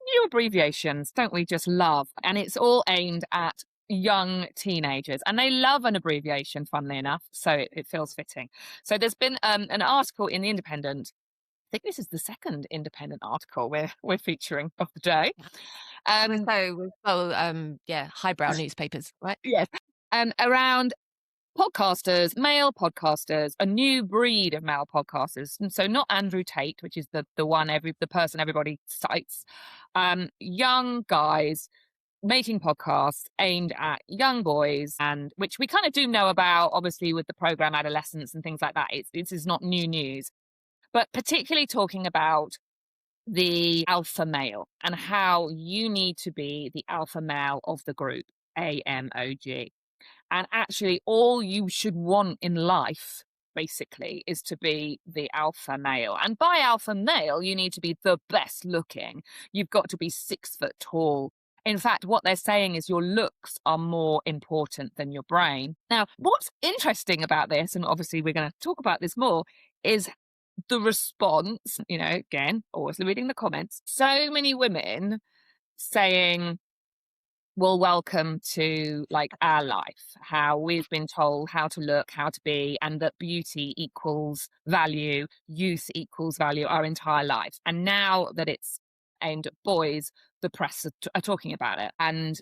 New abbreviations, don't we just love? And it's all aimed at young teenagers, and they love an abbreviation, funnily enough, so it feels fitting. So there's been an article in The Independent. I think this is the second independent article we're featuring of the day. We're Um, highbrow newspapers, right? yes, around podcasters, male podcasters, a new breed of male podcasters. And so not Andrew Tate, which is the person everybody cites. Young guys making podcasts aimed at young boys, and which we kind of do know about, obviously, with the program Adolescence and things like that. This is not new news, but particularly talking about the alpha male and how you need to be the alpha male of the group, AMOG. And actually, all you should want in life, basically, is to be the alpha male. And by alpha male, you need to be the best looking. You've got to be 6 foot tall. In fact, what they're saying is your looks are more important than your brain. Now, what's interesting about this, and obviously we're going to talk about this more, is the response. Again, always reading the comments. So many women saying, well, welcome to like our life, how we've been told how to look, how to be, and that beauty equals value, youth equals value our entire lives. And now that it's aimed at boys, the press are talking about it. And,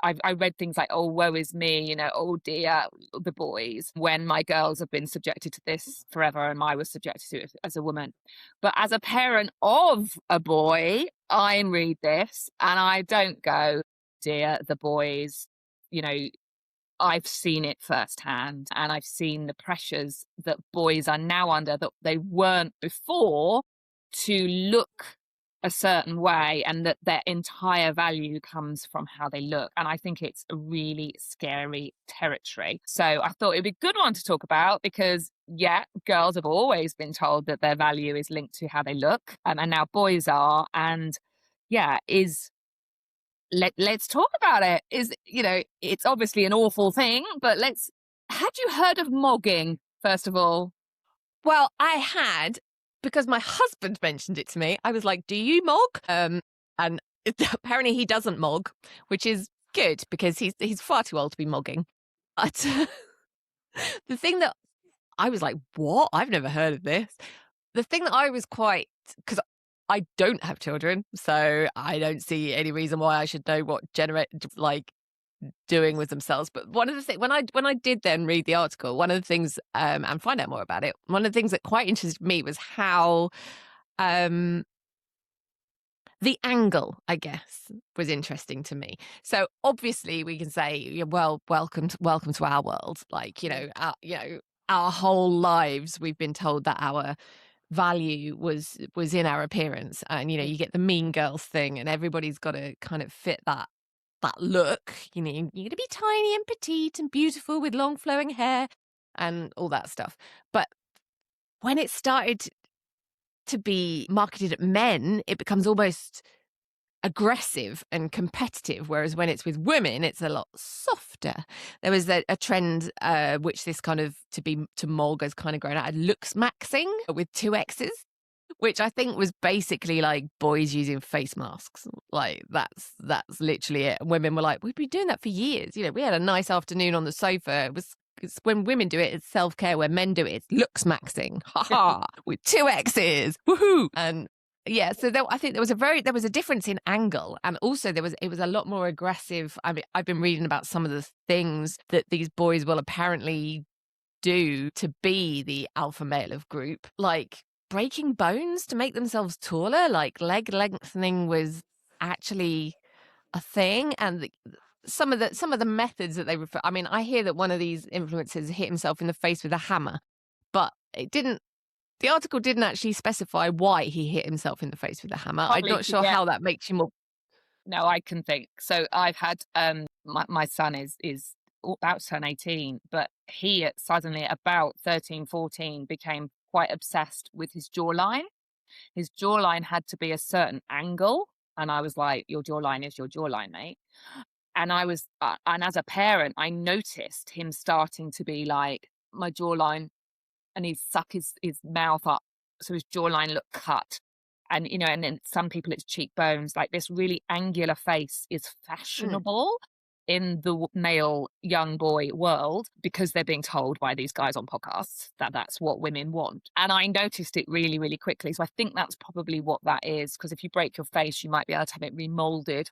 I read things like, oh, woe is me, you know, oh dear, the boys, when my girls have been subjected to this forever and I was subjected to it as a woman. But as a parent of a boy, I read this and I don't go, dear, the boys, you know, I've seen it firsthand and I've seen the pressures that boys are now under that they weren't before to look a certain way, and that their entire value comes from how they look. And I think it's a really scary territory. So I thought it'd be a good one to talk about because, yeah, girls have always been told that their value is linked to how they look, and now boys are. And yeah, let's talk about it. Is, you know, it's obviously an awful thing, but had you heard of mogging, first of all? Well, I had, because my husband mentioned it to me. I was like, do you mog? And apparently he doesn't mog, which is good because he's far too old to be mogging. But the thing that I was like, what? I've never heard of this. The thing that I was because I don't have children, so I don't see any reason why I should know what doing with themselves. But one of the things, when I did then read the article, one of the things and find out more about it, one of the things that quite interested me was how the angle, I guess, was interesting to me. So obviously we can say, well, welcome to our world. Like, our whole lives we've been told that our value was in our appearance, and you get the mean girls thing, and everybody's got to kind of fit that look. You're going to be tiny and petite and beautiful with long flowing hair and all that stuff. But when it started to be marketed at men, it becomes almost aggressive and competitive, whereas when it's with women, it's a lot softer. There was a trend which this kind of to mog has kind of grown out, looks maxing with two X's, which I think was basically like boys using face masks. Like that's literally it. And women were like, we've been doing that for years. We had a nice afternoon on the sofa. It's when women do it, it's self-care. When men do it, it's looks maxing. Ha ha, with two X's. Woohoo. And yeah, so I think there was a difference in angle, and also it was a lot more aggressive. I mean, I've been reading about some of the things that these boys will apparently do to be the alpha male of group, like breaking bones to make themselves taller. Like leg lengthening was actually a thing, and some of the methods that they refer. I mean, I hear that one of these influencers hit himself in the face with a hammer, but it didn't. The article didn't actually specify why he hit himself in the face with a hammer. I'm Partly not to sure get how that makes you more. No, I can think. So I've had my son is about to turn 18, but he suddenly about 13, 14 became quite obsessed with his jawline. His jawline had to be a certain angle, and I was like, your jawline is your jawline, mate. And and as a parent, I noticed him starting to be like, my jawline, and he'd suck his mouth up so his jawline looked cut. And and then some people it's cheekbones. Like, this really angular face is fashionable in the male young boy world because they're being told by these guys on podcasts that that's what women want. And I noticed it really, really quickly. So I think that's probably what that is, because if you break your face, you might be able to have it remolded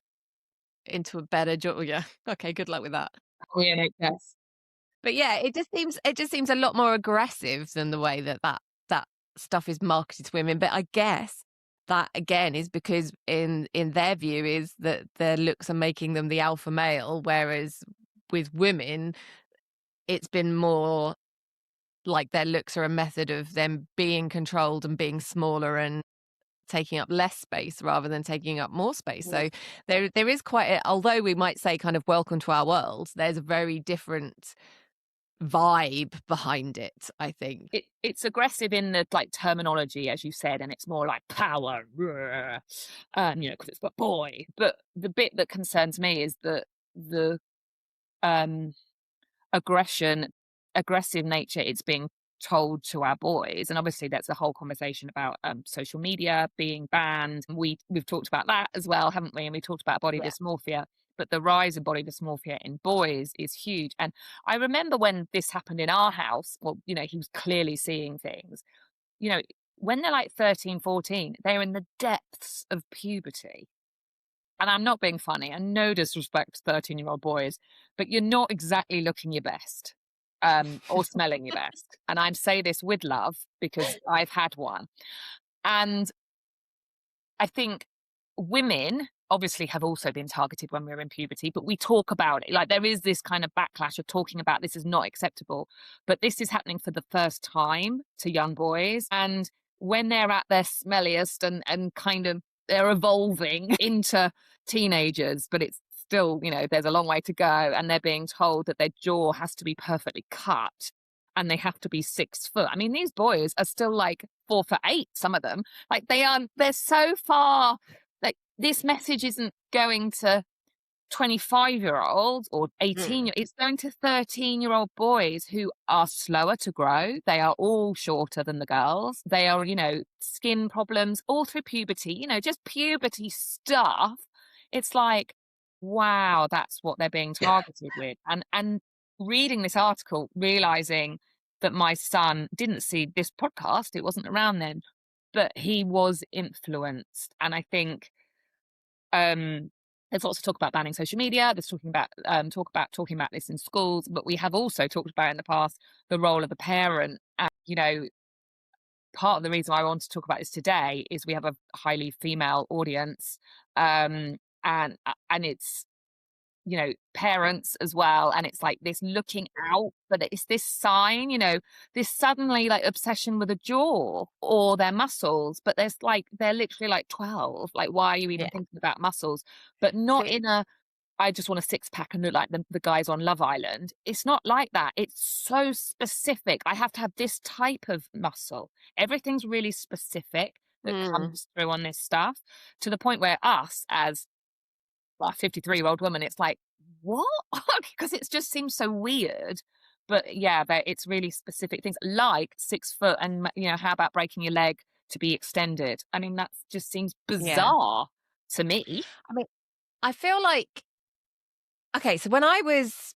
Into a better jaw. Yeah. Okay. Good luck with that. for the NHS. But yeah, it just seems a lot more aggressive than the way that stuff is marketed to women. But I guess that again is because in their view is that their looks are making them the alpha male, whereas with women, it's been more like their looks are a method of them being controlled and being smaller and taking up less space rather than taking up more space. So there is although we might say kind of welcome to our world, there's a very different vibe behind it, I think. It's aggressive in the terminology, as you said, and it's more like power, because it's a boy. But the bit that concerns me is that the aggressive nature it's being told to our boys. And obviously that's a whole conversation about social media being banned. We've talked about that as well, haven't we? And we talked about body dysmorphia, but the rise of body dysmorphia in boys is huge. And I remember when this happened in our house, well, he was clearly seeing things, when they're like 13, 14, they're in the depths of puberty. and I'm not being funny, and no disrespect to 13-year-old boys, but you're not exactly looking your best, or smelling your best. And I say this with love because I've had one. And I think women obviously have also been targeted when we were in puberty, but we talk about it. Like there is this kind of backlash of talking about this is not acceptable. But this is happening for the first time to young boys. And when they're at their smelliest and kind of they're evolving into teenagers, but it's still, there's a long way to go. And they're being told that their jaw has to be perfectly cut and they have to be 6 foot. I mean, these boys are still like 4'8", some of them. Like they're so far, like this message isn't going to 25-year-olds or 18, it's going to 13-year-old boys who are slower to grow. They are all shorter than the girls. They are, skin problems all through puberty, just puberty stuff. It's like, wow, that's what they're being targeted with. And reading this article, realizing that my son didn't see this podcast, it wasn't around then, but he was influenced. And I think there's lots of talk about banning social media. There's talking about talking about this in schools, but we have also talked about in the past the role of the parent. And part of the reason why I want to talk about this today is we have a highly female audience, and it's parents as well, and it's like this looking out, but it's this sign, this suddenly like obsession with a jaw or their muscles, but they're literally like 12. Like, why are you even thinking about muscles? But not in a I just want a six-pack and look like the guys on Love Island. It's not like that. It's so specific. I have to have this type of muscle. Everything's really specific that comes through on this stuff, to the point where us as a 53-year-old woman, it's like, what? Because it just seems so weird. But yeah, it's really specific things like 6 foot and, how about breaking your leg to be extended? I mean, that just seems bizarre to me. I mean, I feel like, okay, so when I was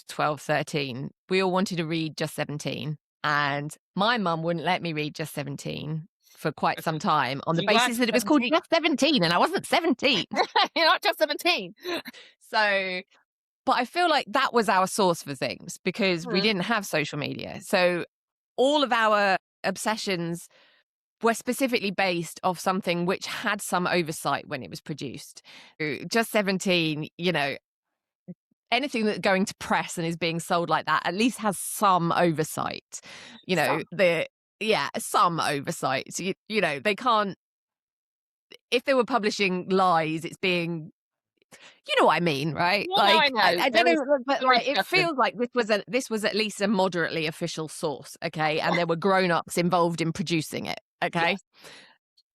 12, 13, we all wanted to read Just 17. And my mum wouldn't let me read Just 17 for quite some time on the basis that it was called Just 17 and I wasn't 17. You're not just 17. So, but I feel like that was our source for things because we didn't have social media. So all of our obsessions were specifically based off something which had some oversight when it was produced. Just 17, anything that's going to press and is being sold like that at least has some oversight. Some oversight. So, they can't, if they were publishing lies, it's being, what I mean, right? Well, like, no, I know. I don't know, but like, it feels like this was at least a moderately official source, okay? And there were grown-ups involved in producing it, okay? Yes.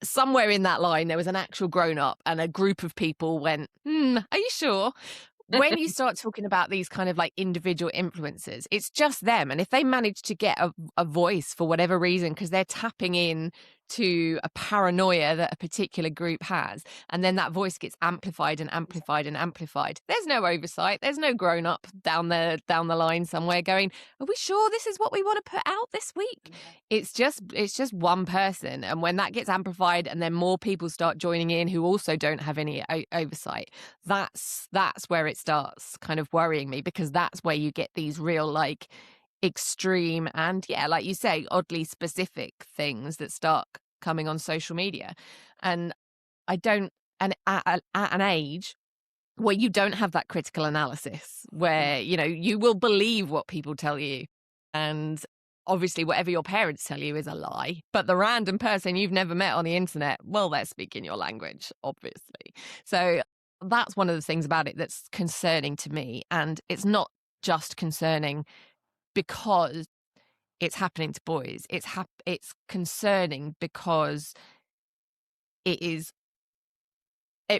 Somewhere in that line, there was an actual grown-up and a group of people went, are you sure? When you start talking about these kind of like individual influencers, it's just them. And if they manage to get a voice for whatever reason, because they're tapping in to a paranoia that a particular group has, and then that voice gets amplified and amplified and amplified, there's no oversight. There's no grown up down the line somewhere going, are we sure this is what we want to put out this week? It's just one person. And when that gets amplified and then more people start joining in who also don't have any oversight, that's where it starts kind of worrying me, because that's where you get these real like extreme and like you say, oddly specific things that start coming on social media. And I don't, and at an age where you don't have that critical analysis, where you will believe what people tell you, and obviously whatever your parents tell you is a lie, but the random person you've never met on the internet, well, they're speaking your language, obviously. So that's one of the things about it that's concerning to me. And it's not just concerning because it's happening to boys. It's concerning because it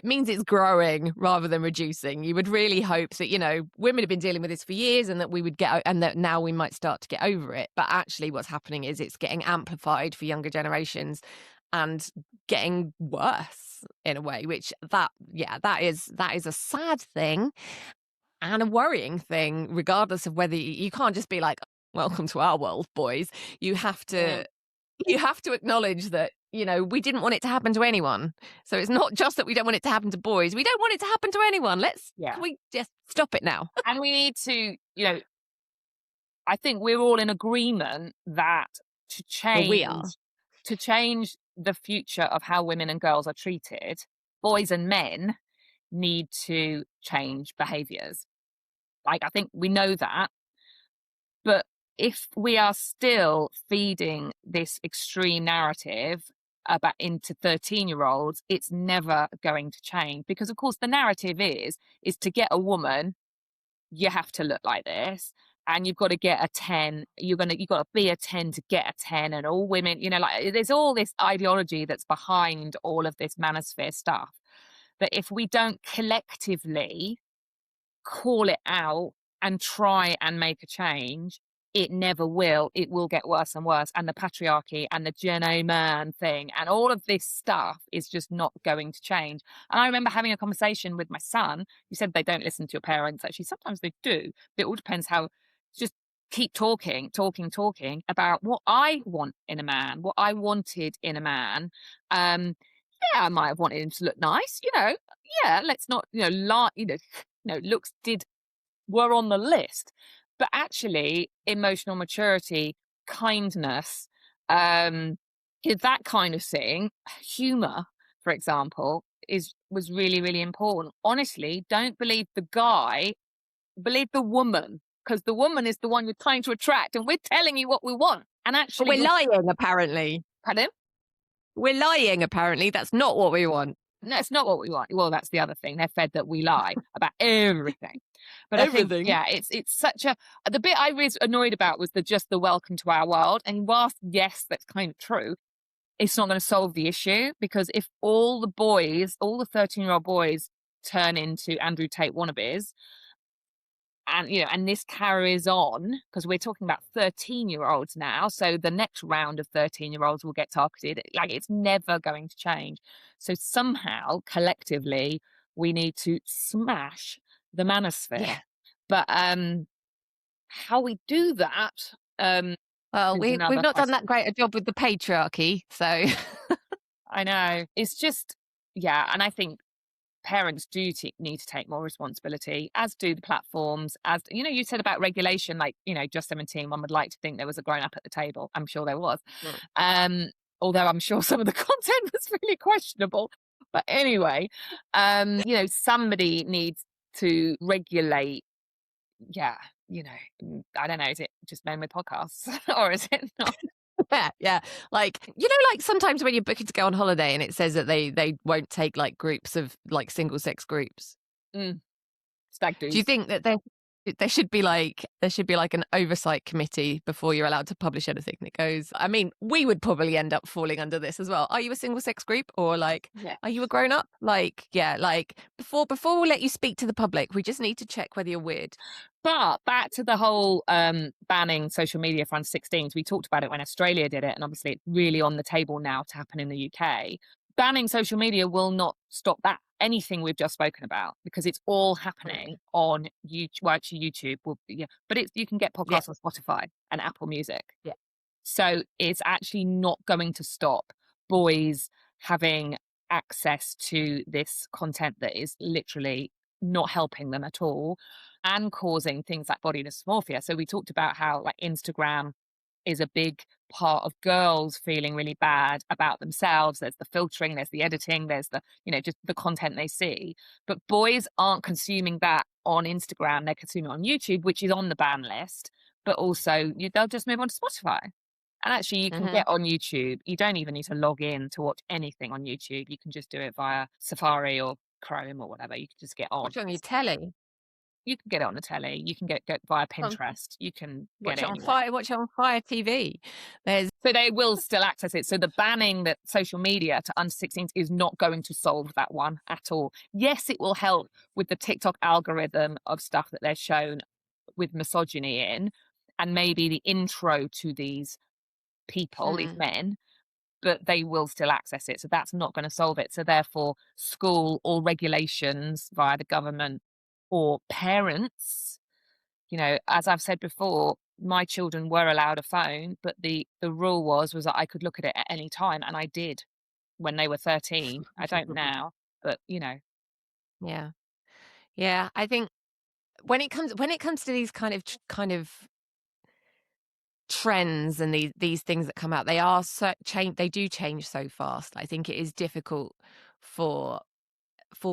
means it's growing rather than reducing. You would really hope that, women have been dealing with this for years and that we would and that now we might start to get over it. But actually what's happening is it's getting amplified for younger generations and getting worse in a way, which that is a sad thing and a worrying thing, regardless of whether you can't just be like, welcome to our world, boys. You have to you have to acknowledge that, we didn't want it to happen to anyone. So it's not just that we don't want it to happen to boys. We don't want it to happen to anyone. Yeah. Can we just stop it now? And we need to, I think we're all in agreement that to Well, we are. change the future of how women and girls are treated, boys and men need to change behaviors. Like, I think we know that. But if we are still feeding this extreme narrative about into 13-year-olds, it's never going to change. Because of course the narrative is to get a woman, you have to look like this. And you've got to get a 10. You've got to be a 10 to get a 10. And all women, like, there's all this ideology that's behind all of this manosphere stuff. But if we don't collectively call it out and try and make a change, it never will. It will get worse and worse. And the patriarchy and the Gen A man thing and all of this stuff is just not going to change. And I remember having a conversation with my son. You said they don't listen to your parents. Actually, sometimes they do. But it all depends how. Just keep talking about what I want in a man, what I wanted in a man. Yeah, I might have wanted him to look nice, Yeah, let's not, lie, looks were on the list, but actually emotional maturity, kindness, that kind of thing, humor, for example, was really, really important. Honestly, don't believe the guy, believe the woman, because the woman is the one you're trying to attract, and we're telling you what we want. And But actually, we're lying, apparently. pardon? We're lying, apparently. That's not what we want. No, it's not what we want. Well, that's the other thing. They're fed that we lie about everything. But I think, Everything. yeah, it's such a. The bit I was annoyed about was the welcome to our world. And whilst, yes, that's kind of true, it's not going to solve the issue, because if all the 13-year-old boys turn into Andrew Tate wannabes, and this carries on, because we're talking about 13-year-olds now, so the next round of 13-year-olds will get targeted. Like, it's never going to change. So somehow collectively we need to smash the manosphere. Yeah. But how we do that, Well, is we've another not done that question. great a job with the patriarchy, so I know, it's just, yeah. And I think parents do need to take more responsibility, as do the platforms. As you said about regulation, like, just 17, one would like to think there was a grown up at the table. I'm sure there was. Although I'm sure some of the content was really questionable. But anyway, somebody needs to regulate. Yeah, I don't know, is it just men with podcasts or is it not? yeah. Like, like sometimes when you're booking to go on holiday and it says that they won't take like groups of like single sex groups. Stag Do you do's. think that there should be like an oversight committee before you're allowed to publish anything that goes? I mean, we would probably end up falling under this as well. Are you a single sex group, or like, Yeah. are you a grown up? Like, yeah, like before we let you speak to the public, we just need to check whether you're weird. But back to the whole banning social media for under 16s. We talked about it when Australia did it, and obviously it's really on the table now to happen in the UK. Banning social media will not stop that, anything we've just spoken about, because it's all happening on YouTube. Well, actually YouTube will, yeah, but you can get Yeah. podcasts on Spotify and Apple Music. Yeah. So it's actually not going to stop boys having access to this content that is literally not helping them at all and causing things like body dysmorphia. So we talked about how, like, Instagram is a big part of girls feeling really bad about themselves. There's the filtering, there's the editing, there's the, just the content they see. But boys aren't consuming that on Instagram. They're consuming it on YouTube, which is on the ban list. But also they'll just move on to Spotify. And actually, you can get on YouTube. You don't even need to log in to watch anything on YouTube. You can just do it via Safari or Chrome or whatever. You can just get on. Watch on your telly. You can get it on the telly. You can get via Pinterest. You can Watch get it on anywhere. Fire. Watch it on Fire TV. So they will still access it. So the banning that social media to under 16s is not going to solve that one at all. Yes, it will help with the TikTok algorithm of stuff that they're shown with misogyny in, and maybe the intro to these people, these men, but they will still access it. So that's not going to solve it. So therefore, school or regulations via the government or parents, as I've said before, my children were allowed a phone, but the rule was that I could look at it at any time, and I did when they were 13. I don't now, but, you know. Yeah. Yeah, I think when it comes to these kind of trends and these things that come out, they are they do change so fast. I think it is difficult for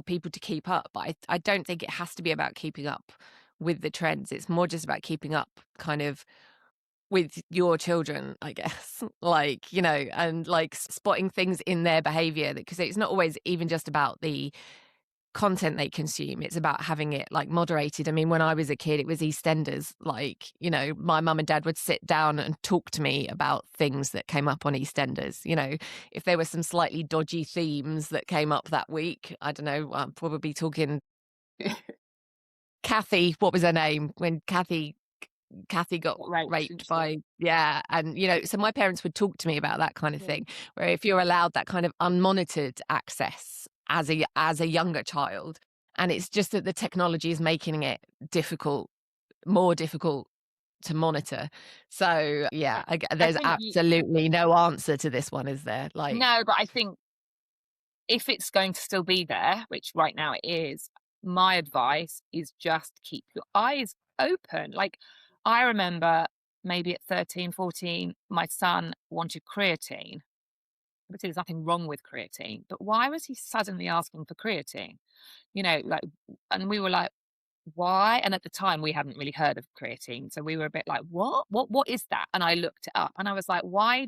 people to keep up, but I don't think it has to be about keeping up with the trends. It's more just about keeping up kind of with your children, I guess. Like, and like spotting things in their behavior, because it's not always even just about the content they consume. It's about having it like moderated. I mean, when I was a kid, it was EastEnders. Like, my mum and dad would sit down and talk to me about things that came up on EastEnders. If there were some slightly dodgy themes that came up that week, I don't know, I'm probably talking Kathy, what was her name? When Kathy got raped by, yeah. And, so my parents would talk to me about that kind of thing, where if you're allowed that kind of unmonitored access as a younger child, and it's just that the technology is making it more difficult to monitor. So, yeah, there's absolutely no answer to this one, is there? Like, no, but I think if it's going to still be there, which right now it is, my advice is just keep your eyes open. Like, I remember maybe at 13, 14, my son wanted creatine. Obviously, there's nothing wrong with creatine, but why was he suddenly asking for creatine? Like, and we were like, why? And at the time, we hadn't really heard of creatine, so we were a bit like, what is that? And I looked it up, and I was like, why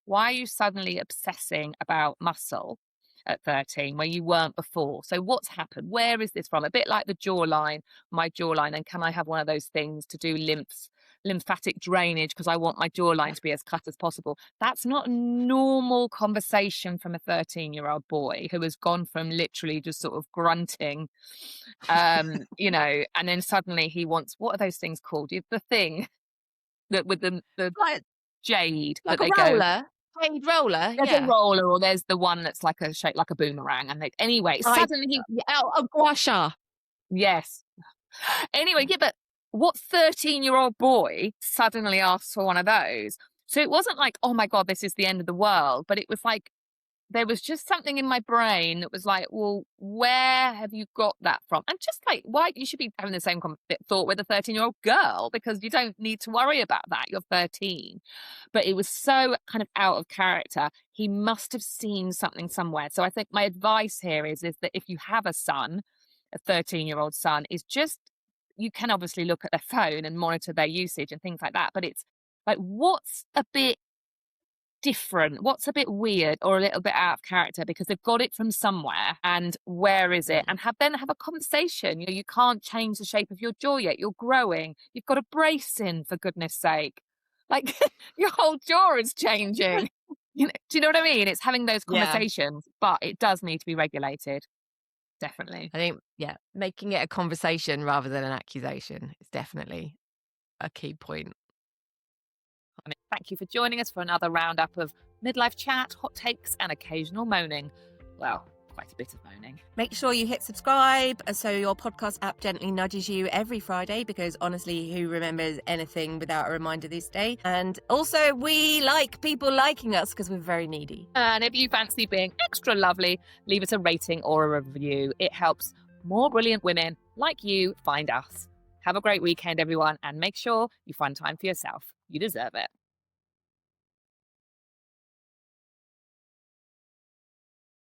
are you suddenly obsessing about muscle at 13 where you weren't before? So what's happened? Where is this from? A bit like my jawline, and can I have one of those things to do lymphatic drainage because I want my jawline to be as cut as possible? That's not a normal conversation from a 13-year-old boy who has gone from literally just sort of grunting, and then suddenly he wants, what are those things called? The thing that with the like jade like that a they go. roller, paid roller, There's a yeah. roller, or there's the one that's like shaped like a boomerang, and anyway, Right. suddenly he. A gua sha. Yes. Anyway, yeah, but what 13-year-old boy suddenly asks for one of those? So it wasn't like, oh my God, this is the end of the world, but it was like, there was just something in my brain that was like, well, where have you got that from? And just like, why you should be having the same thought with a 13-year-old girl, because you don't need to worry about that. You're 13. But it was so kind of out of character. He must have seen something somewhere. So I think my advice here is that if you have a son, a 13-year-old son, is just, you can obviously look at their phone and monitor their usage and things like that. But it's like, what's a bit different, what's a bit weird or a little bit out of character, because they've got it from somewhere, and where is it? And have a conversation. You can't change the shape of your jaw yet, you're growing, you've got a brace in, for goodness sake. Like, your whole jaw is changing. Do you know what I mean? It's having those conversations, but it does need to be regulated. Definitely. I think, yeah, making it a conversation rather than an accusation is definitely a key point. Thank you for joining us for another roundup of midlife chat, hot takes, and occasional moaning. Well, quite a bit of moaning. Make sure you hit subscribe so your podcast app gently nudges you every Friday, because honestly, who remembers anything without a reminder these days? And also, we like people liking us because we're very needy. And if you fancy being extra lovely, leave us a rating or a review. It helps more brilliant women like you find us. Have a great weekend, everyone, and make sure you find time for yourself. You deserve it.